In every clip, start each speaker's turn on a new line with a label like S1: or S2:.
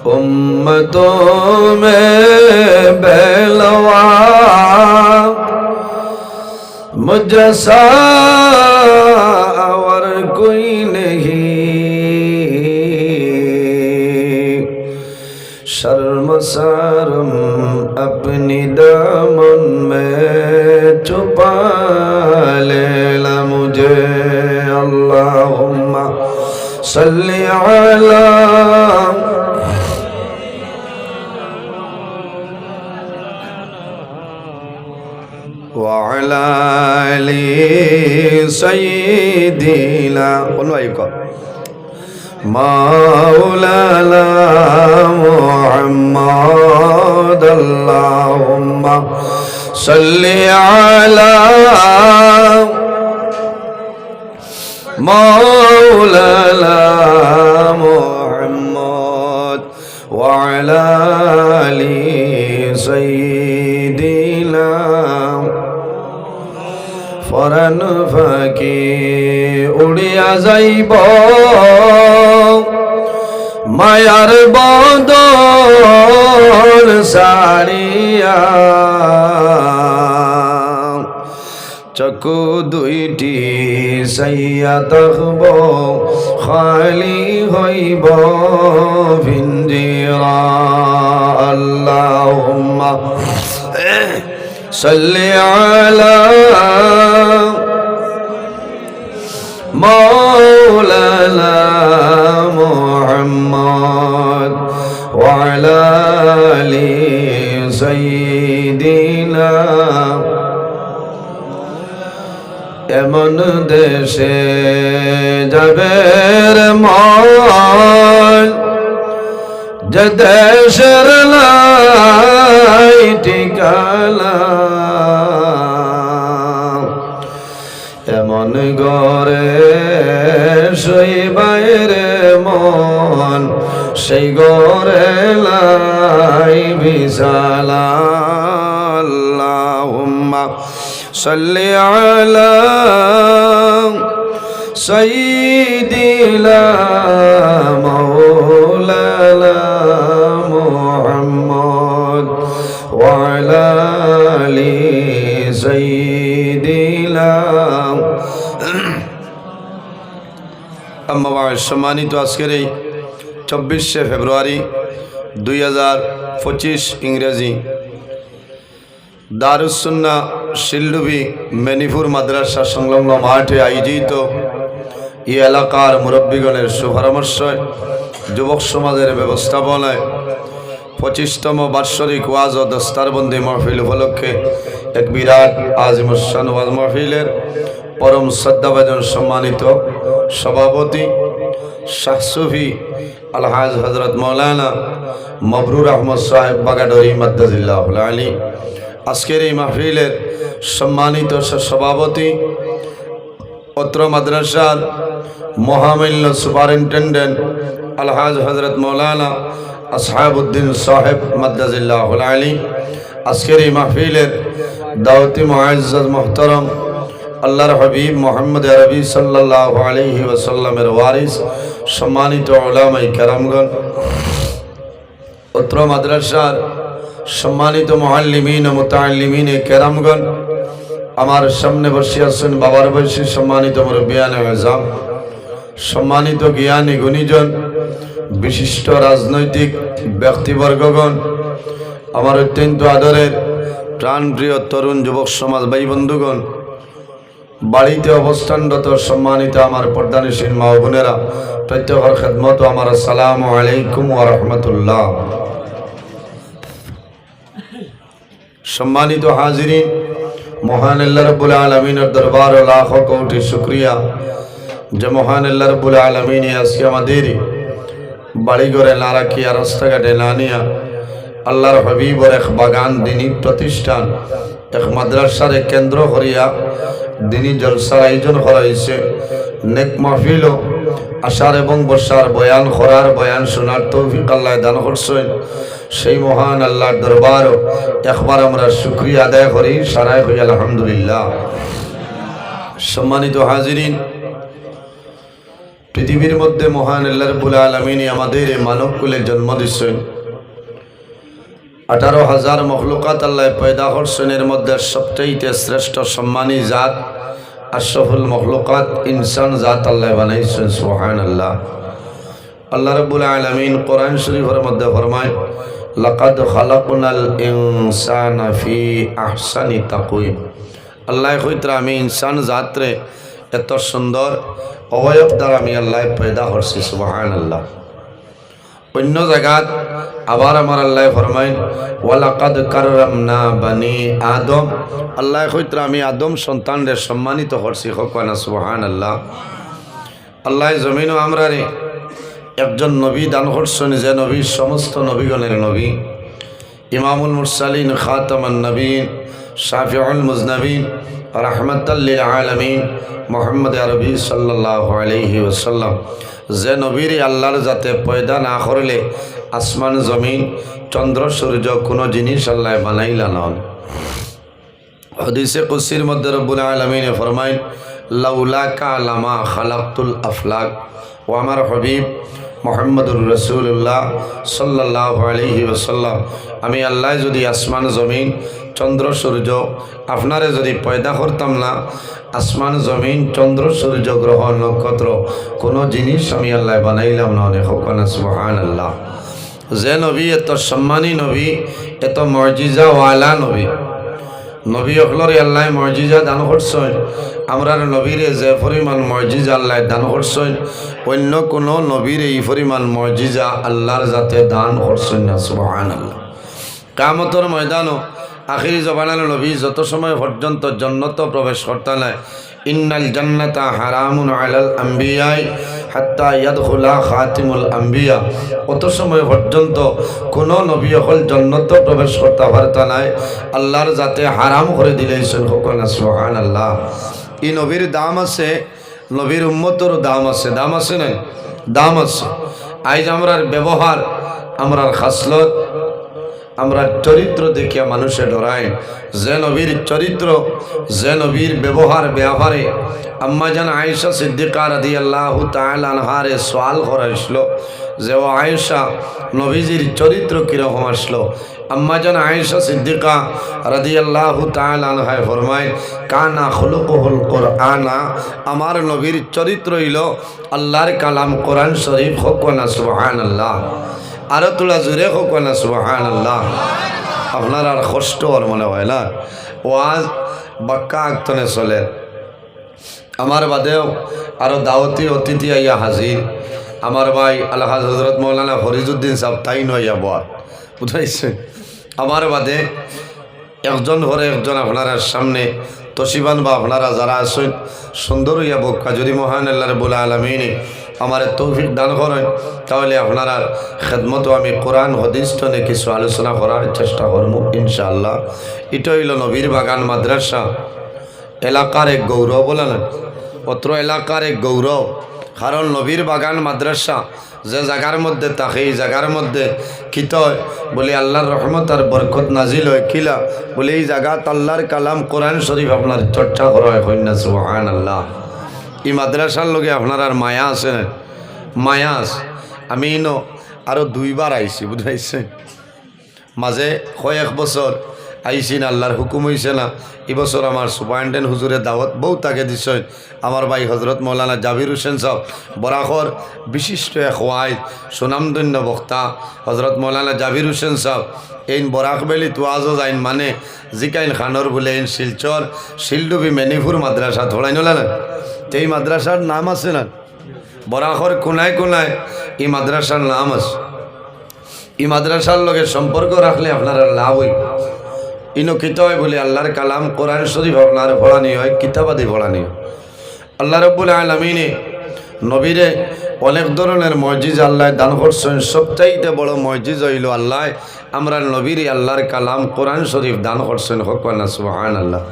S1: उम्मतों में बेलवा मुझसा और कोई नहीं, शर्म अपनी दामन में छुपा लेला मुझे। अल्लाहुम्मा सल्ली अला वअला आलि सय्यिदिना मौलाना मुहम्मद। अल्लाहुम्मा सल्ली अला मौलाना मुहम्मद वअला आलि सय्यिदिना। फरन फाकी उड़िया जाइब मायार बदन सारिया, चकु दुईटी साइया तखब खाली हईब भिंजिरा। अल्लाहुम्मा सल्ली अला मौलाना मुहम्मद वअला आलि सय्यिदिना। एमन देशे जाबे रे मन जे देशेर लाई ठिकाना, एमन घरे शोइबारे मन সেই ঘরে লাই বিছানা। আল্লাহুম্মা সাল্লি আলা সাইয়্যিদিনা মাওলানা মুহাম্মদ ওয়া আলা আলি সাইয়্যিদিনা। সম্মানিত আজকের এই 24শে ফেব্রুয়ারি 2025 ইংরেজি দারুস সুন্নাহ শিলডুবি মেনিপুর মাদ্রাসা সংলগ্ন মাঠে আয়োজিত এই এলাকার মুরব্বীগণের সুপরামর্শে যুবক সমাজের ব্যবস্থাপনায় 25তম বার্ষিক ওয়াজ ও দস্তারবন্দি মাহফিল উপলক্ষে এক বিরাট আজিমুশান ওয়াজ মাহফিলের পরম শ্রদ্ধাভাজন সম্মানিত সভাপতি শাহ সুফি আলহাজ হজরত মৌলানা মবরুর আহমদ সাহেব বাগাডরি মাদ্দাজিল্লাহুল আলী, আজকের এই মাহফিলের সম্মানিত সভাপতি, অত্র মাদ্রাসার মহামান্য সুপারিনটেন্ডেন্ট আলহাজ হজরত মৌলানা আসহাবউদ্দিন সাহেব মাদ্দাজিল্লাহুল আলী, আজকের এই মাহফিলের দাওয়াতি মুআজ্জাজ মুহতারাম আল্লাহর হাবিব মুহাম্মদ আরবি সাল্লাল্লাহু আলাইহি ওয়াসাল্লামের ওয়ারিস সম্মানিত উলামায়ে কেরামগণ, অত্র মাদ্রাসার সম্মানিত মুআল্লিমিন ও মুতাআল্লিমিন কেরামগণ, আমার সামনে বসে আছেন বাবার বয়সী সম্মানিত মুরব্বিয়ানে আযম, সম্মানিত জ্ঞানী গুণীজন, বিশিষ্ট রাজনৈতিক ব্যক্তিবর্গগণ, আমার অত্যন্ত আদরের প্রাণপ্রিয় তরুণ যুবক সমাজ ভাই বন্ধুগণ, বাড়িতে অবস্থানরত সম্মানিত আমার পর্দানিশীল মা বোনেরা, প্রত্যেকের খেদমত আমার আসসালামু আলাইকুম ওয়া রাহমাতুল্লাহ। সম্মানিত হাজিরিন, মহান আল্লাহ রাব্বুল আলামিনের দরবারে লাখো কোটি শুকরিয়া যে মহান আল্লাহ রাব্বুল আলামিন আজকে আমাদের বাড়ি ঘরে না রাখিয়া রাস্তাঘাটে না নিয়া আল্লাহর হাবিবের এক বাগান দিনী প্রতিষ্ঠান এক মাদ্রাসার কেন্দ্র করিয়া দিনী জলসার আয়োজন করা হয়েছে। নেক মাহফিল আশার এবং বর্ষার বয়ান করার বয়ান শোনার তৌফিক আল্লাহ দান করছেন। সেই মহান আল্লাহর দরবার একবার আমরা শুকরিয়া আদায় করি, সারাই হই আলহামদুলিল্লাহ। সম্মানিত হাজিরিন, পৃথিবীর মধ্যে মহান আল্লাহ রাব্বুল আলামিন আমাদের মানব কুলে জন্ম দিচ্ছেন। 18,000 মখলুকাত আল্লাহ পয়দা করছেন। এর মধ্যে সবচেয়ে শ্রেষ্ঠ সম্মানী জাত আশরাফুল মখলুকাত ইনসান জাত আল্লাহ বানাইছেন। সুবহানাল্লাহ। আল্লাহ রাব্বুল আলামিন কোরআন শরীফের মধ্যে ফরমায়, লাকাদ খালাকনাল ইনসানা ফি আহসানি তাকওয়িম। আল্লাহ কইতরা আমি ইনসান জাতরে এত সুন্দর অবয়ব দ্বারা আমি আল্লাহ পয়দা করছি। সুবহানাল্লাহ। অন্য জায়গাত আবার আমার আল্লাহ ফরমাইন, ওয়ালাকাদ কাররামনা বানি আদম। আল্লাহ কইতরা আমি আদম সন্তানদের সম্মানিত করছি। হকানা সুবহানাল্লাহ। আল্লাহ জমিনও আমরা রে একজন নবী দান করছেন, যে নবী সমস্ত নবীগণের নবী, ইমামুল মুরসালিন, খাতামান নবীন, শাফিউল মুজনবিন, রাহমাতাল লিল আলামিন, মুহাম্মদ আরবি সাল্লাল্লাহু আলাইহি ওয়াসাল্লাম। যে নবীর আল্লাহর যাতে পয়দা না করলে আসমান জমিন চন্দ্র সূর্য কোনো জিনিস আল্লাহ বানাইলা নন। হাদিসে কুদসির মধ্যে রব্বুল আলামিন ফরমায়, লাউলাকা লামা খালাকতুল আফলাক। ও আমার হাবিব মুহাম্মদুর রাসূলুল্লাহ সাল্লাল্লাহু আলাইহি ওয়াসাল্লাম, আমি আল্লাহ যদি আসমান জমিন চন্দ্র সূর্য আপনারে যদি পয়দা করতাম না, আসমান জমিন চন্দ্র সূর্য গ্রহ নক্ষত্র কোনো জিনিস আমি আল্লাহ বানাইলাম না। অনেক হকানা সুবহানাল্লাহ। যে নবী এত সম্মানী নবী, এত মর্জিজাওয়ালা নবী, নবী অকলরে আল্লাহ মর্জিজা দান করছেন। আমরার নবীরে যে পরিমাণ মর্জিজা আল্লাহ দান করছেন, অন্য কোনো নবীর এই পরিমাণ মর্জিজা আল্লাহর যাতে দান করছেন না। সুবহানাল্লাহ। কিয়ামতের ময়দানও আখিরি জবানার নবী যত সময় পর্যন্ত জান্নাত প্রবেশ করতে নাই, ইন্নাল জান্নাতা হারামুন আলাল আম্বিয়াই হাত্তা ইয়াদখুলা খাতিমুল আম্বিয়া, অত সময় পর্যন্ত কোনো নবী হল জান্নাত প্রবেশ করতে পারতা নাই, আল্লাহর যাতে হারাম করে দিলেছেন। হকানা সুবহানাল্লাহ। এই নবীর দাম আছে, নবীর উম্মতর দাম আছে। দাম আছে না? দাম আছে। আজ আমরার ব্যবহার, আমরার খাসলত, আমরা চরিত্র দেখিয়া মানুষে ডরায়। যে নবীর চরিত্র, যে নবীর ব্যবহার ব্যবহারে আম্মাজান আয়েশা সিদ্দিকা রাদিয়াল্লাহু তাআলা আনহারে সওয়াল করেছিল যে ও আয়েশা, নবীজির চরিত্র কীরকম আসলো? আম্মাজান আয়েশা সিদ্দিকা রাদিয়াল্লাহু তাআলা আনহা ফরমায়, কানা খুলুকুহুল কুরআনা, আমার নবীর চরিত্র হইল আল্লাহর কালাম কোরআন শরীফ। হকানা সুবহানাল্লাহ। আরো তোলা জোরে হকানা সুবহানাল্লাহ। আপনার আর কষ্ট আর মনে হয় না? ওয়াজ বাক্কা আক্তনে চলে। আমার বাদেও আরো দাওয়াতি অতিথি আইয়া হাজির। আমার ভাই আলহাজ হজরত মৌলানা ফরিজউদ্দিন সাহেব তাই নয় বল বুঝাইছে। আমার বাদে একজন ঘরে একজন আপনার সামনে তসিবান বা আপনারা যারা আছেন সুন্দর হইয়া বক্কা, যদি মহান আল্লাহ রাব্বুল আলামিন আমার তৌফিক দান করেন, তাহলে আপনারা খেদমত আমি কোরআন হাদিস টনে কিছু আলোচনা করার চেষ্টা করব ইনশাআল্লাহ। এটা হইল নবীর বাগান মাদ্রাসা এলাকার এক গৌরব। বলেন অত্র এলাকার এক গৌরব, কারণ নবীর বাগান মাদ্রাসা যে জায়গার মধ্যে থাকে, এই জায়গার মধ্যে কিতয় বলে আল্লাহর রহমত আর বরকত নাজিল হয়। কিলা বলে এই জায়গাত আল্লাহর কালাম কোরআন শরীফ আপনার চর্চা করা হয়। কন্যা সুবহানাল্লাহ। এই মাদ্রাসার লগে আপনার আর মায়া আছে না? মায়া আছে। আমি ইনো আরও 2 বার আইছি বুঝাইছে। মাঝে কয়েক বছর আইসি না, আল্লাহর হুকুম হয়েছে না। এবছর আমার সুপারিনটেন্ডেন্ট হুজুরের দাওয়াত বহু তাকে দিচ্ছেন। আমার ভাই হজরত মৌলানা জাবির হোসেন সাহেব বরাকর বিশিষ্ট এক ওয়াইদ সুনামধন্য বক্তা হজরত মৌলানা জাবির হোসেন সাহেব এই বরাকবেলি তোয়াজও যাইন মানে জিকাইন খানর বলে এই শিলচর শিলডুবি মেনিপুর মাদ্রাসা থোড়াই নলা না। এই মাদ্রাসার নাম আছে না? বরাকর কোনায় কোনায় এই মাদ্রাসার নাম আছে। এই মাদ্রাসার লগে সম্পর্ক রাখলে আপনারা লাভ হই। ইনো কিতাব বলে আল্লাহর কালাম কোরআন শরীফ আপনার পড়ানি হয়, কিতাবাদি পড়ানি হয়। আল্লাহ রাব্বুল আলামিনে নবীরে অনেক ধরনের মজিজা আল্লাহ দান করছেন। সবচাইতে বড় মজিজা হইল আল্লাহ আমরা নবীরে আল্লাহর কালাম কোরআন শরীফ দান করছেন। হকানা সুবহানাল্লাহ।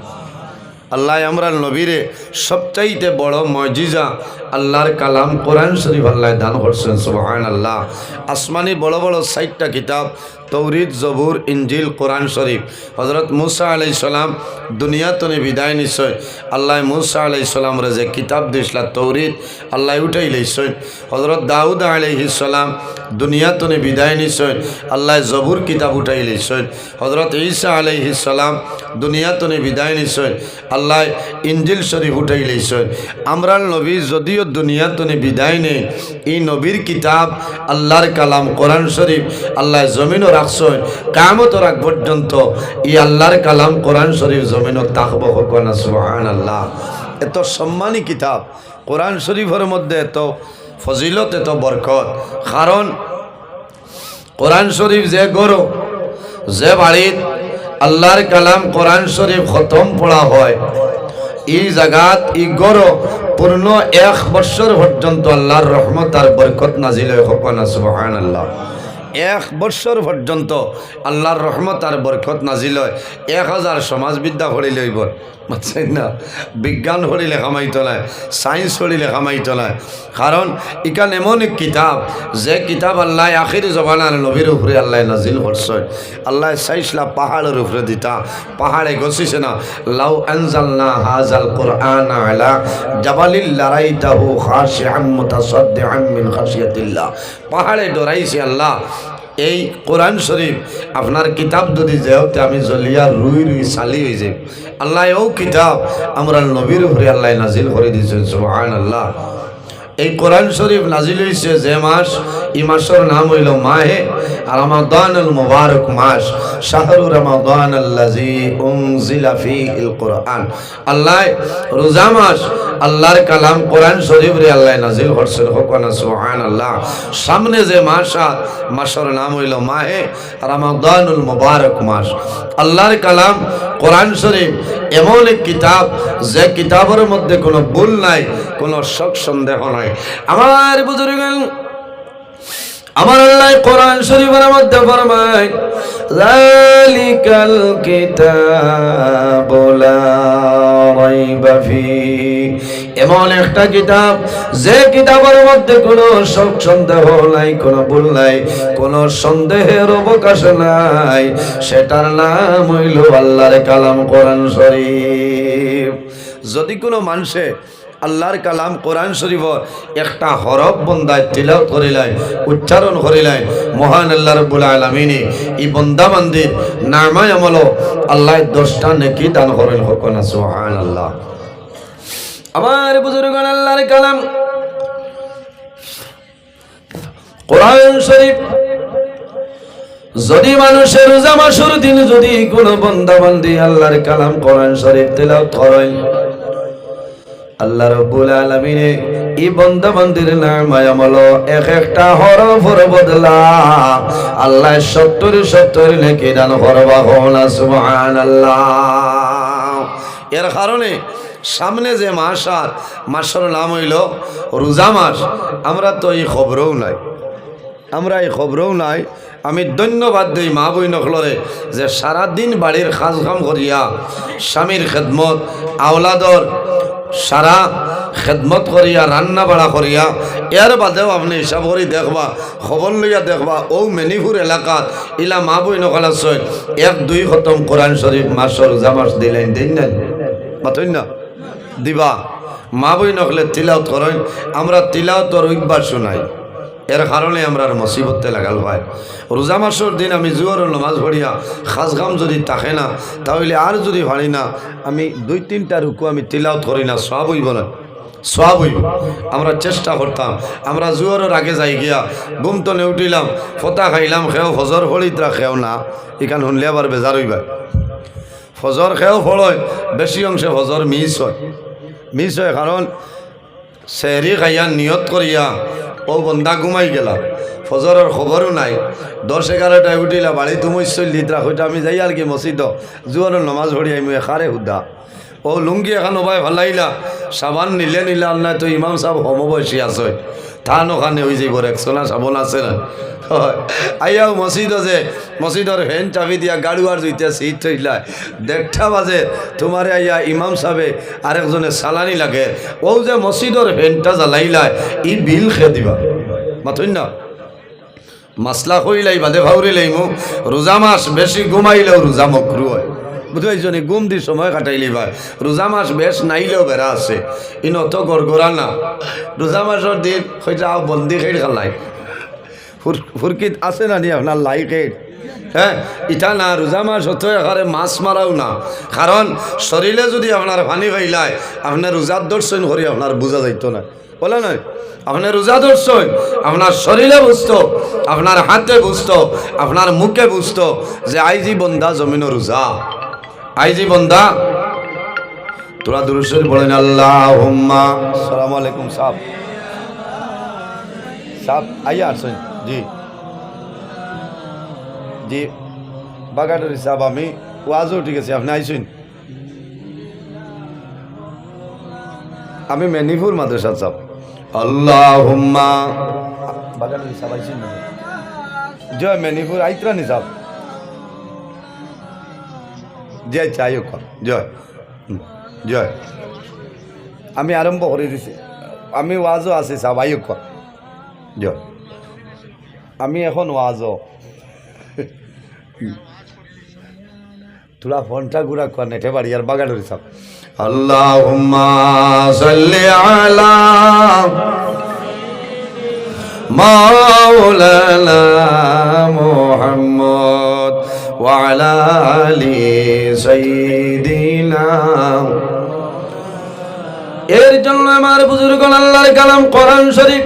S1: আল্লাহ আমরা নবীরে সবচাইতে বড় মজিজা আল্লাহর কালাম কোরআন শরীফ আল্লাহ দান করছেন সুবহানাল্লাহ। আসমানি বড় বড় 60টা কিতাব, তৌরিত, জবুর, ইঞ্জিল, কোরআন শরীফ। হজরত মুসা আলাইহিস সালাম দুনিয়া তনে বিদায় নিশ্চয় আল্লাহ মুসা আলাইহিস সালামরে যে কিতাব দিয়েছিল তৌরিত আল্লাহ উঠাই লইছেন। হজরত দাউদ আলাইহিস সালাম দুনিয়া তনে বিদায় নিশ্চয় আল্লাহ জবুর কিতাব উঠাই লইছেন। হজরত ঈসা আলাইহিস সালাম দুনিয়া তনে বিদায় নিশ্চয় আল্লাহ ইঞ্জিল শরীফ উঠাই লইছেন। আমরার নবী যদিও দুনিয়া তনে বিদায় নেই, এই নবীর কিতাব আল্লাহর কালাম কোরআন শরীফ আল্লাহ জমিনও রাখছেন। কিয়ামতের আগ পর্যন্ত এই আল্লাহর কালাম কোরআন শরীফ জমিনও থাকবো, হোক না সুবহানাল্লাহ। এত সম্মানী কিতাব কোরআন শরীফের মধ্যে, এত ফজিলত, এত বরকত। কারণ কোরআন শরীফ যে গরো, যে বাড়িত আল্লাহর কালাম কোরআন শরীফ খতম পড়া হয়, এই জায়গাত ই গরো পূর্ণ 1 বছর পর্যন্ত আল্লাহর রহমত আর বরকত নাজিল হয়, হোক না সুবহানাল্লাহ। 1 বছর পর্যন্ত আল্লাহর রহমত আর বরকত নাজিল হয়। 1000 সমাজবিদ্যা পড়ি লইব, বুঝছেন না? বিজ্ঞান পড়িলে কামাইতো নাই, সায়েন্স পড়িলে কামাইতো নাই। কারণ ইকান এমন এক কিতাব, যে কিতাব আল্লাহ আখির জবানার নবীর উপরে আল্লাহ নাজিল করছেন। আল্লাহ চাইছিলা পাহাড়ের উপরে দিতা, পাহাড়ে গছিছে না। লাউ আনজালনা হাযাল কুরআনা আলা জাবালিল লারাইতাহু খাশিআন মুতাসাদ্দিআন মিন খাশিয়াতিল্লাহ। পাহাড়ে ডরাইছে আল্লাহ এই কোরআন শরীফ আপনার কিতাব যদি যেতে আমি জলিয়া রুই রুই সালি হয়ে যাই। আল্লাহ ও কিতাব আমরা নবীর উপরে আল্লাহ নাজিল করে দিয়েছেন সুবহানাল্লাহ। এই কোরআন শরীফ নাজিল হয়েছে যে মাস, এই মাসের নাম হইল মাহে রমাদানুল মুবারক মাস, শাহরু রমাদান আল্লাযী উনজিলা ফীহিল কুরআন। আল্লাহ রোজা মাস আল্লাহর কালাম কোরআন শরীফ রে আল্লাহ নাজিল করছেন, হোক না সুবহানাল্লাহ। সামনে যে মাস, মাসের নাম হইল মাহে রমাদানুল মুবারক মাস। আল্লাহর কালাম কোরআন শরীফ এমন এক কিতাব, যে কিতাবের মধ্যে কোনো ভুল নাই, কোনো শক সন্দেহ নাই। আমার বুজুর্গ, আমার আল্লাহ কোরআন শরীফের মধ্যে ফরমায় যালিকাল কিতাবু লা রাইবা ফীহি। এমন একটা কিতাব, যে কিতাবের মধ্যে কোনো শক সন্দেহ নাই, কোনো ভুল নাই, কোনো সন্দেহের অবকাশ নাই। সেটার নাম হইল আল্লাহর কালাম কোরআন শরীফ। যদি কোনো মানুষে আল্লাহর কালাম কোরআন শরীফর একটা হরফ বন্দায় তিলাওয়াত করিলাই, উচ্চারণ করিলাই, মহান আল্লাহ রাব্বুল আলামিন এই বন্দা বান্দির নামায় আমল আল্লাহ 10টা নেকি দান করেন, হোক না সুবহানাল্লাহ। আমার বুজুর্গণ, আল্লাহর কালাম কোরআন শরীফ যদি মানুষের রোজা মাসের দিন যদি কোনো বন্দা বান্দি আল্লাহর কালাম কোরআন শরীফ তিলাওয়াত করেন, আল্লাহ রাব্বুল আলামিন এই বান্দা বান্দির নামায় আমল এক একটা হরফের বদলা আল্লাহ 70 নেকি দান করবা, না সুবহানাল্লাহ। এর কারণে সামনে যে মাস, আর মাসের নাম হইল রোজা মাস। আমরা তো এই খবরও নাই, আমরা এই খবরও নাই। আমি ধন্যবাদ দিই মা বই নকলরে যে সারাদিন বাড়ির কাজ কাম করিয়া স্বামীর খেদমত, আওলাদর সারা খেদমত করিয়া, রান্না বাড়া করিয়া, এর বাদেও আপনি হিসাব করি দেখবা, খবর লইয়া দেখবা, ও মেনিপুর এলাকাত ইলা মা বই নকলা 1-2 খতম কোরআন শরীফ মাসর রোজা মাস দিলেন, দিন না বাতই না দিবা। মা বই নকলে তিলাওয়াত করেন, আমরা তিলাওয়াতর অভ্যাস শোনাই। এর কারণে আমরা মুসিবতে লাগাল ভাই। রোজা মাসের দিন আমি জোহর নামাজ পড়িয়া খাস কাম যদি থাকে না, তাহলে আর যদি পারি না আমি 2-3টা রুকু আমি তিলাওয়াত করি না, সওয়াব হইব না, সওয়াব হইব। আমরা চেষ্টা করতাম, আমরা জোহরের আগে যাই গিয়া ঘুম তো নে উঠিলাম, ফতা খাইলাম, খেও ফজর ফলিতরা খেও না, এখান শুনলে আবার বেজার হইবা। ফজর খেও ফলয়, বেশি অংশে ফজর মিস হয়, কারণ সেহরি খাইয়া নিয়ত করিয়া ও বন্দা ঘুমাই গেলা, ফজরের খবরও নাই। 10-11টায় উঠিলা, বাড়ি তুমি 40 হইটা আমি যাই আর কি মসজিদ জোয়ারের নমাজ পড়ি আমি এখারে হুদা। ও লুঙ্গি এখন ওবাই ভালাইলা, সাবান নিলে আল্লাহ তো ইমাম সাহেব সমবয়সী আছে, থান ওখানে হয়ে যাইব, একশোনা সাবন আছে না। আইয়াও মসজিদ যে মসজিদর হেন চাবি দিয়া গাড়ুয়ার জুইতে সিট থইলায় 1:30 বাজে তোমার আইয়া ইমাম সাহেবে আরেকজনে সালানি লাগে ও যে মসজিদর হেনটা জ্বালাইলায় ই বিল খেয়ে দিবা মাথুন না মাসলা কইলাই বাদে ভাউরি লাইমু রোজা মাস বেশি ঘুমাইলেও রোজা মকরু হয় বুঝাইছনি গুম দি সময় কাটাইলি ভাই রোজা মাস বেশ নাইলেও বেড়া আছে ইন অত গড়গড়া না রোজা মাসের দিন হয়তো বন্দি খেয়ে খালাই ফুরকিত আছে না নি আপনার লাই খেয়ে হ্যাঁ ইটা না রোজা মাস হতো এখানে মাছ মারাও না কারণ শরীরে যদি আপনার পানি পাইলায় আপনার রোজার দর্শন করি আপনার বোঝা যাইতো না বলে নয় আপনার রোজা দর্শন আপনার শরীরে বুঝতো আপনার হাতে বুঝতো আপনার মুখে বুঝতো যে আইজি বন্দা জমিন রোজা আইজি বন্দা তোরা দুরুদ বলেন আল্লাহুম্মা আসসালামু আলাইকুম সাহেব সাহেব আইয়া আসেন জি জি বাগাডুরি সাহেব আমি ওয়াজও ঠিক আছে আপনি আইসুন আমি মেনিপুর মাদ্রাসা সাহেব আল্লাহুম্মা বাগাডুরি সাহেব আইসুন জয় মেনিপুর আইত্রানি সাহেব জয় চাই জয় জয় আমি আরম্ভ করে দিছি আমি ওয়াজও আছি সাহেব আইক জয় আমি এখন ওয়াজও তোরা ফোনটা ঘুরা কর নেটে বাড়ি আর বাগাডুরি সাহেব আল্লাহুম্মা সাল্লি আলা মাওলানা মুহাম্মদ ওয়া আলা আলি সাইয়্যিদিনা এর জন্য আমার বুজুর্গ আল্লাহর কালাম কোরআন শরীফ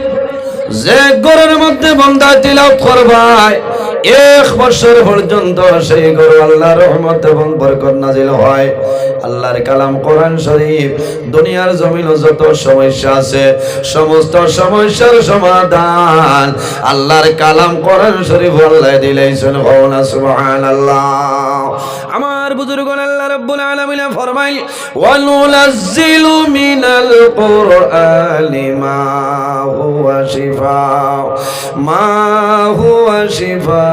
S1: যে ঘরের মধ্যে বান্দা তিলাওয়াত করবায় 1 বছর পর্যন্ত সেই ঘরে আল্লাহর রহমত এবং বরকত নাজিল হয় আল্লাহর কালাম কোরআন শরীফ দুনিয়ার জমিনে যত সমস্যা আছে সমস্ত সমস্যার সমাধান আল্লাহর কালাম কোরআন শরীফ আল্লাহ দিলেন হওনা সুবহানাল্লাহ আমার বুজুর্গ আল্লাহ রাব্বুল আলামিন ফরমায় ওয়া নুনাজ্জিলু মিনাল কুরআনি মা হুয়া শিফাউ মা হুয়া শিফাউ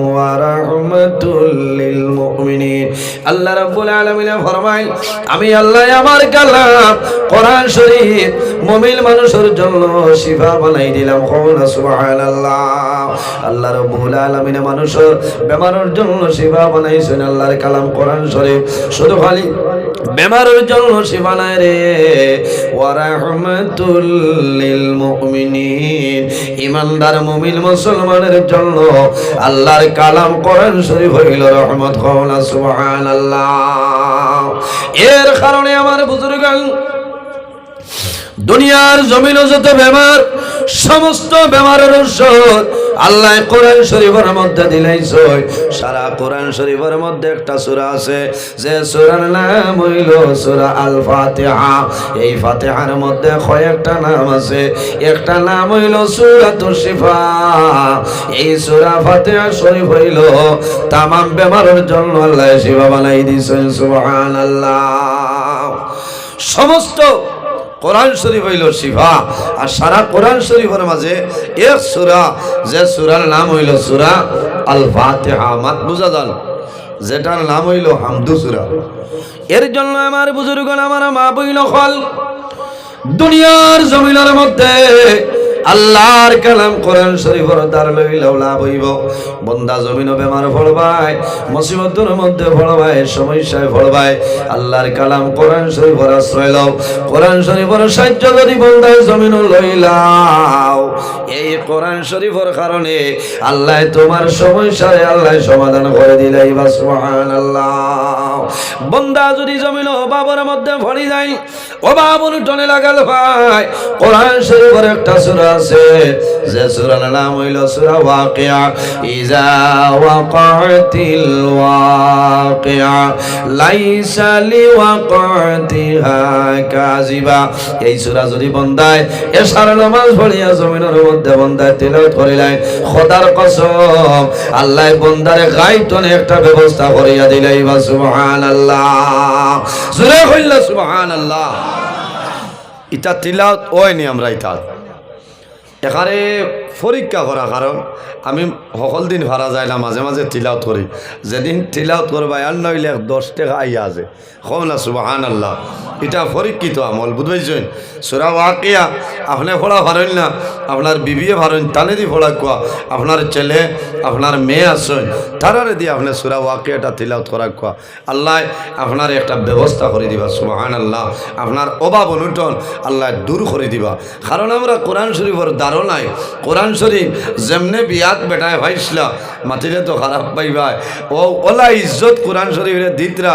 S1: ওয়া রাহমাতুল লিল মুমিনিন আল্লাহ রাব্বুল আলামিন ফরমায় আমি আল্লাহ আমার কালাম কোরআন শরীফ মুমিন মানুষের জন্য শিফা বানাই দিলাম হওনা সুবহানাল্লাহ আল্লাহ রাব্বুল আলামিন মানুষের বেমারের জন্য শিফা বানাইছেন আল্লাহর কালাম কোরআন শরীফ শুধু খালি বেমারের জন্য শিফা নাই রে ওয়া রাহমাতুল লিল মুমিনিন ঈমানদার মুমিন মুসলমানের জন্য আল্লাহর কালাম কোরআন শরীফ হইল রহমত হওনা সুবহানাল্লাহ এর কারণে আমার বুজুর্গান দুনিয়ার জমিনে যত বেমার সমস্ত বেমারের ঔষধ আল্লাহ কোরআন শরীফের মধ্যে দিলাইছে সারা কোরআন শরীফের মধ্যে একটা সূরা আছে যে সূরার নাম হইল সূরা আল ফাতিহা এই ফাতিহার মধ্যে কয়েকটা নাম আছে একটা নাম হইল সূরাতুশ শিফা এই সূরা ফাতিহা শরীফ হইল तमाम বেমারের জন্য আল্লাহ শিফা বানাই দিয়েছেন সুবহানাল্লাহ সমস্ত কোরআন শরীফ হইল শিফা আর সারা কোরআন শরীফের মাঝে এক সূরা যে সূরার নাম হইল সূরা আল ফাতিহা মাত বুঝা যান যেটার নাম হইল হামদু সূরা এর জন্য আমার বুজুর্গণ আমার মা বইল হল দুনিয়ার জমিনের মধ্যে আল্লাহর কালাম কোরআন শরীফের দ্বার লইলেও লাভ হইব বন্দা জমিন বেমার পড়বায় মুসিবতের মধ্যে পড়বায় সমস্যায় পড়বায় আল্লাহর কালাম কোরআন শরীফের আশ্রয় লও কোরআন শরীফের সাহায্য যদি বন্দায় জমিন লইলাও এই কোরআন শরীফের কারণে আল্লাহ তোমার সমস্যারে আল্লাহ সমাধান করে দিলাই বা সুবহানাল্লাহ বন্দা যদি জমিন অভাবের মধ্যে পড়ে যায় অভাব উঠনে লাগাল ভাই কোরআন শরীফের একটা সূরা আছে যে সূরার নাম হইল সূরা ওয়াকিয়া ইজা ওয়াকাতিল ওয়াকিয়া লাইসা লিওয়াকাতিহা কাযিবা এই সূরা যদি বন্দায় এশার নামাজ পড়িয়া জমিনের মধ্যে বন্দায় তিলাওয়াত করিলাই খোদার কসম আল্লাহ বন্দারে গায়তনে একটা ব্যবস্থা করিয়া দিলাই বা সুবহানাল্লাহ জোরে কইলা সুবহানাল্লাহ ইটা তিলাওয়াত হয়নি আমরা ইটা এখানে পরীক্ষা করা, কারণ আমি সকল দিন ভাড়া যায় না, মাঝে মাঝে তিলাওত করি। যেদিন তিলাওত করবা আর নইলে 10 টাকা আইয়া আছে, কম না সুবহানাল্লাহ। এটা পরীক্ষিত আমল, বুঝবেছেন? সূরা ওয়াকিয়া আপনি পড়া পারেন না, আপনার বিবিয়ে পারেন, তানে দি পড়া কোয়া, আপনার ছেলে আপনার মেয়ে আসেন, তারারে দিয়ে আপনি সূরা ওয়াকিয়াটা তিলাওত করা কোয়া। আল্লাহ আপনার একটা ব্যবস্থা করে দিবা সুবহানাল্লাহ। আপনার অভাব অনটন আল্লাহ দূর করে দিবা। কারণ আমরা কোরআন শরীফের দ্বারও নাই। কোরআন শরীফ যেমনে বিয়াত বেটায় ভাইসলা মাতিলে তো খারাপ পাইবাই, ও ওলা ইজ্জত কোরআন শরীফের দিতরা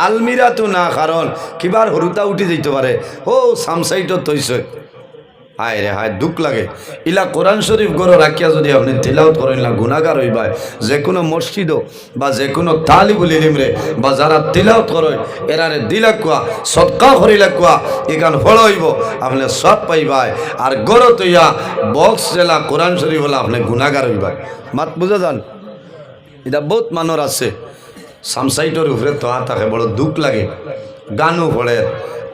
S1: আলমিরা তো না, কারণ কিবার হরুতা উঠি যেতে পারে, ও সামসাইট তৈছে। হায় রে হায়, দুঃখ লাগে। ইলা কোরআন শরীফ গড় রাখিয়া যদি আপনি তিলাওত করেন না, গুনাহগার হইবাই। যে কোনো মসজিদও বা যে কোনো তালিবুল ইলমরে বা যারা তিলাওত করে এরারে দিলা কুয়া সদকা করিলা কুয়া এখান ফল হইব, আপনি সব পাইবাই। আর গড় তৈয়া বক্স জেলা কোরআন শরীফ হলে আপনি গুনাহগার হইবাই। মাত বুঝা যান? এটা বহুত মানুষ আছে সামসাইটের উপরে তো থাকে, বড় দুঃখ লাগে। গানও পড়ে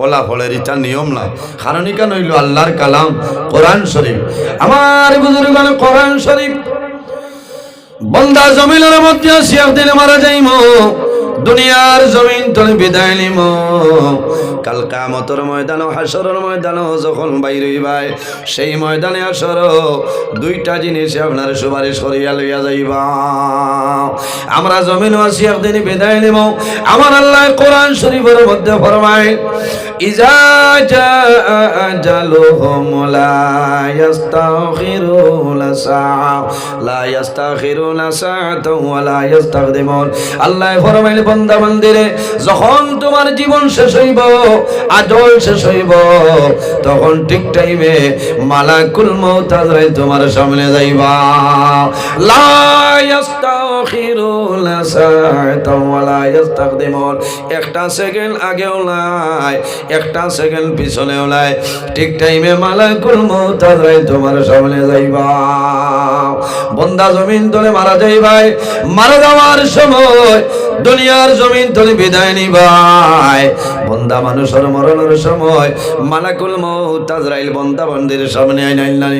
S1: ওলা ফলের এটা নিয়ম নাই, কারণ এখানে হইল আল্লাহর কালাম কোরআন শরীফ। আমার বুজুর্গান কোরআন শরীফ বন্দা জমিনের মধ্যে আসিয়া দিনে মারা যাইম, দুনিয়ার জমিন তলে বিদায় নিম। কাল কিয়ামতের ময়দান, হাসরের ময়দান যখন বাইর হইবাই, সেই ময়দানে হাসর দুইটা জিনিস আপনার সুপারিশ করিয়া লইয়া যাইবা। আমরা জমিন আসিয়া দিনে বিদায় নিব। আমার আল্লাহ কোরআন শরীফের মধ্যে ফরমায়, ইজা জাআ আজালুহুম লা ইস্তাখিরুনা সাআ লা ইস্তাখিরুনা সাআতাও ওয়া লা ইস্তাকদিমুন। আল্লাহ ফরমাইল, বান্দা বান্দিরে, যখন তোমার জীবন শেষ হইব, আজল শেষ হইব, তখন ঠিক টাইমে মালাকুল মউত আজরাইল তোমার সামনে যাইবা। লা ইস্তাখিরুনা সাআতাও ওয়া লা ইস্তাকদিমুন। একটা সেকেন্ড আগেও নাই, একটা সেকেন্ড পিছনেও নাই, ঠিক টাইমে মালাকুল মউত আজরাইল তোমার সামনে যাইবা। বন্দা জমিন তলে মারা যাইবাই, মারা যাওয়ার সময় দুনিয়ার জমিন তলে বিদায় নিবাই। বন্দা মানুষের মরণের সময় মালাকুল মউত আজরাইল বন্দা বান্দির সামনে আইনাইল নাই।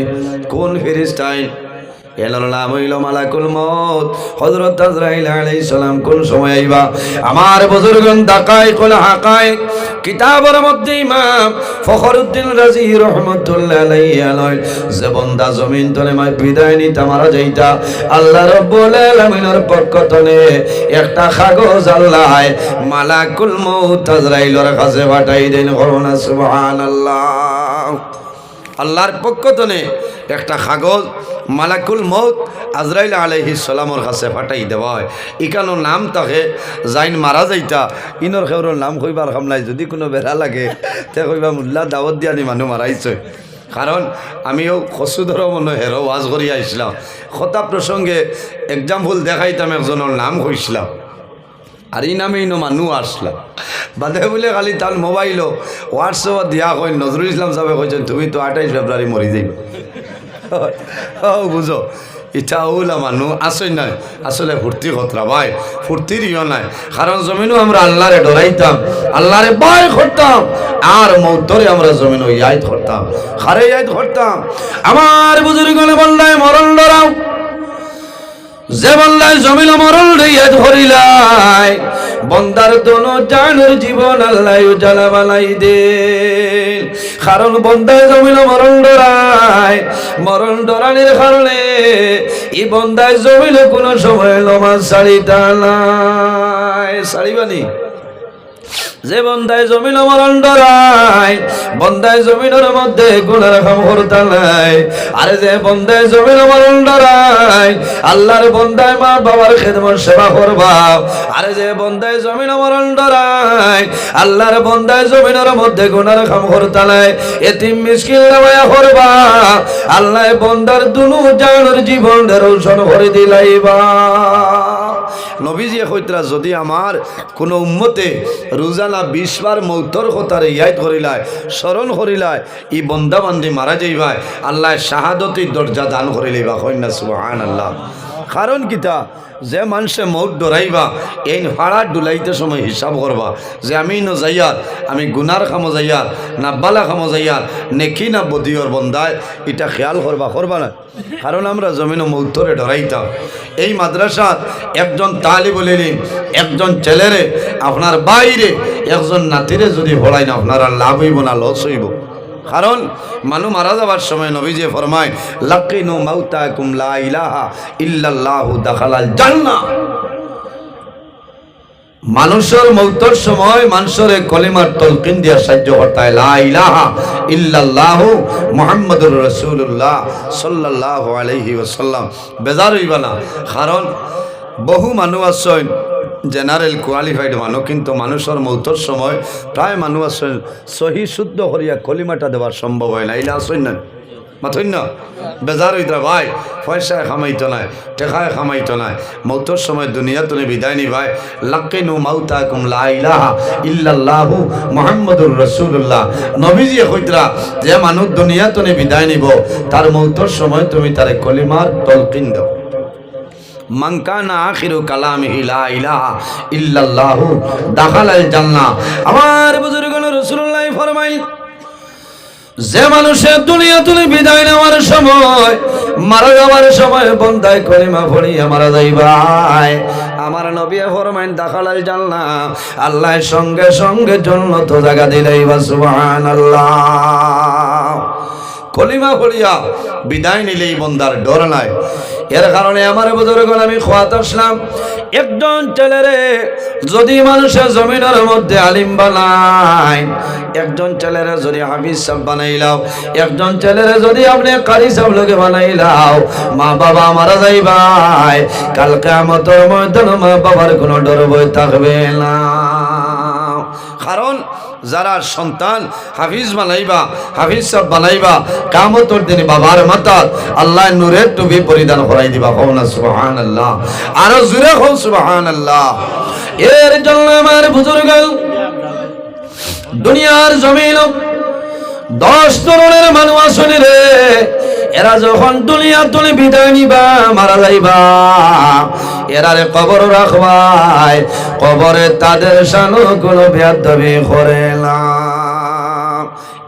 S1: কোন ফেরেশতা? এনার নাম হইল মালাকুল মউত, হযরত আজরাইল আলাইহিস সালাম। কোন সময় আইবা? আমার বুজুর্গন দাকাইকুল হাকাইক কিতাবের মধ্যে ইমাম ফখরুদ্দিন রাজি রহমাতুল্লাহ আলাইহি আলয়, যে বান্দা জমিন তলে বিদায় নিতা মারা যাইতা, আল্লাহ রাব্বুল আলামিনের পক্ষ থেকে একটা কাগজ আল্লাহ মালাকুল মউত আজরাইলের কাছে পাঠাই দেন। করুণা সুবহানাল্লাহ। আল্লাহর পক্ষ থেকে একটা কাগজ মালাকুল মউত আজরাইল আলাইহিস সালামের কাছে পাঠাই দেওয়া হয়। ইকানোর নাম থাকে যাইন মারা যাইতা, ইনর খেউরের নাম কইবার কাম নাই। যদি কোনো বেড়া লাগে তে কইবা মুল্লা দাওয়াত দিয়ানি মানুষ মারাইছে। কারণ আমিও খসুদর মনে হেরো ওয়াজ করিয়া আসলাম, কথা প্রসঙ্গে এক্সাম্পল দেখাইতাম, একজনের নাম কইছিলাম, আর এই নামে ইনো মানুষ আসলাম বাদে বলে খালি তার মোবাইলও হোয়াটসঅ্যাপে দিয়া কই নজরুল ইসলাম সাহেব কইছেন তুমি তো 28 ফেব্রুয়ারি মরি যাইব। বুঝো, ইটা ওলা মানুষ আসই নাই, আসলে ফুর্তি খতরা ভাই, ফুর্তির ইয় নাই। কারণ জমিনও আমরা আল্লাহরে ডরাইতাম, আল্লাহরে ভয় করতাম, আর মৌতরে আমরা জমিনও ইয়াদ করতাম, খারে ইয়াদ করতাম। আমার বুজুর্গনে বললাই মরণ ডরাও, যে বললাই জমিন মরণ ইয়াদ করিলাই, বন্দার দোনো জানের জীবন আল্লাহ উজালা বালাই দে। কারণ বন্দায় জমিন মরণ ডরায়, মরণ ডরানির কারণে এই বন্দায় জমিন কোনো সময় নমাজ ছাড়িতা নাই। ছাড়িবানি? যে বন্দায় জমিন মরণ ডরায়, বন্দায় জমিনের মধ্যে গুনার কাম করতা নাই। আরে যে বন্দায় জমিন মরণ ডরায়, আল্লাহর বন্দায় মা বাবার খেদমত সেবা করবা। আরে যে বন্দায় জমিন মরণ ডরায়, আল্লাহর বন্দায় জমিনের মধ্যে গুনার কাম করতা নাই, এতিম মিসকিন নামায়া করবা। আল্লাহ বন্দার দুনু জানের জীবন রোশন করে দিলাইবা। নবীজি কইতরা, যদি আমার কোনো উম্মতে রোজানা 20 বার মৌতর কথারে ইয়াদ করিলায়, স্মরণ করিলায়, ই বন্দা বান্দি মারা যাইবায়, আল্লাহ শাহাদতির দরজা দান করে লইবা। কইনা সুবহানাল্লাহ। কারণ কিতা যে মানুষে মৌত ডরাইবা এই হাড়া ডুলাইতে সময় হিসাব করবা যে আমি ন যাইয়ার আমি গুনার খামো যাইয়ার না বালা খামো যাইয়ার নেকি না বদিওর বন্দায় এটা খেয়াল করবা না। কারণ আমরা জমিন মৌতরে ডরাইতাম। এই মাদ্রাসাত একজন তালিবুল ইলম একজন ছেলেরে আপনার বাইরে একজন নাতিরে যদি পড়াই না আপনারা লাভ হইব না লস হইব। কারণ মানুষ মারা যাবার সময় নবীজি ফরমায় লাকিনু মাউতাকুম লা ইলাহা ইল্লাল্লাহু দাখালাল জান্নাহ। মানুষের মৌতের সময় মানুষের কলিমার তলকিন দিয়া সাহায্য করতে হয় লা ইলাহা ইল্লাল্লাহু মুহাম্মাদুর রাসূলুল্লাহ সাল্লাল্লাহু আলাইহি ওয়াসাল্লাম। বেজার হইবা না। কারণ বহু মানুষ আছেন জেনারেল কোয়ালিফাইড মানুষ কিন্তু মানুষের মৌতের সময় প্রায় মানুষ আছেন সহি শুদ্ধ করিয়া কলিমাটা দেওয়ার সম্ভব হয় না। এইলা আসেন না মাথইন না বেজার হইতা ভাই পয়সায় খামাইতো নাই টেকায় খামাইতো নাই মৌতের সময় দুনিয়া তুমি বিদায় নি ভাই লাকিনু মাউতাকুম লা ইলাহা ইল্লাল্লাহু মুহাম্মাদুর রাসূলুল্লাহ। নবীজি কইতরা যে মানুষ দুনিয়া তুমি বিদায় নিব তার মৌতের সময় তুমি তারে কলিমার তলকিন দাও। মান কানা আখিরু কালামিহি লা ইলাহা ইল্লাল্লাহু দাখালাল জান্নাহ। আমার বুজুর্গগণ রাসূলুল্লাহ ফরমাইল যে মানুষের দুনিয়া তুলে বিদায় নেওয়ার সময় মারা যাওয়ার সময় বন্দায় কলিমা পড়িয়া মারা যাইবাই আমার নবী ফরমাইন দাখালাল জান্নাহ। আল্লাহ সঙ্গে সঙ্গে জান্নাত জায়গা দিলাইবা সুবহানাল্লাহ। কলিমা পড়িয়া বিদায় নিলেই বন্দার ডর নাই। এর কারণে আমার বুজুর্গগণ আমি খোয়াত আসলাম একজন ছেলেরে যদি মানুষের জমিনের মধ্যে আলিম বানায়, একজন ছেলেরে যদি হাফিজ সাহেব বানাইলাও, একজন ছেলেরে যদি আপনি কারি সাহেব লোকে বানাইলাও, মা বাবা মারা যাইবাই কাল কিয়ামতের ময়দানে মা বাবার কোনো ডর ভয় থাকবে না। কারণ যারা সন্তান হাফিজ বানাইবা হাফিজ সাহেব বানাইবা কিয়ামতের দিনে বাবার মাথায় আল্লাহ নূরের টুপি পরিধান করাই দিবা। কও না সুবহানাল্লাহ, আরো জোরে কও সুবহানাল্লাহ। এর জন্য আমার বুজুর্গ দুনিয়ার জমিন 10 ধরনের মানুষ আসলে রে, এরা যখন দুনিয়া তুলে বিদায় নিবা মারা যাইবা এরারে কবর রাখবাই, কবরে তাদের শানো কোনো বেয়াদবি করে না।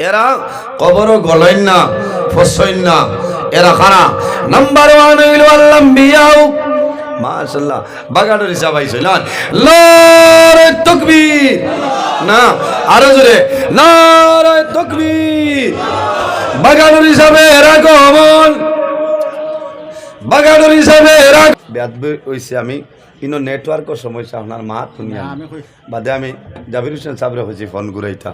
S1: এরা কবর গলেন না ফসইন না। এরা খানা নাম্বার 1 হইল আল্লাহ বিয়াও মাশাআল্লাহ বাগাডরি সাবাইছে না নারে তাকবীর না আরো জোরে নারে তাকবীর। বাগাডরি হিসাবে এরা কমন বাগাডরি হিসাবে এরা বেয়াদবি হইছে। আমি ইনো নেটওয়ার্কের সমস্যা আপনার মা শুনিয়া বাদে আমি জাবির হোসেন সাহেবরে হইছি ফোন ঘুরাইতা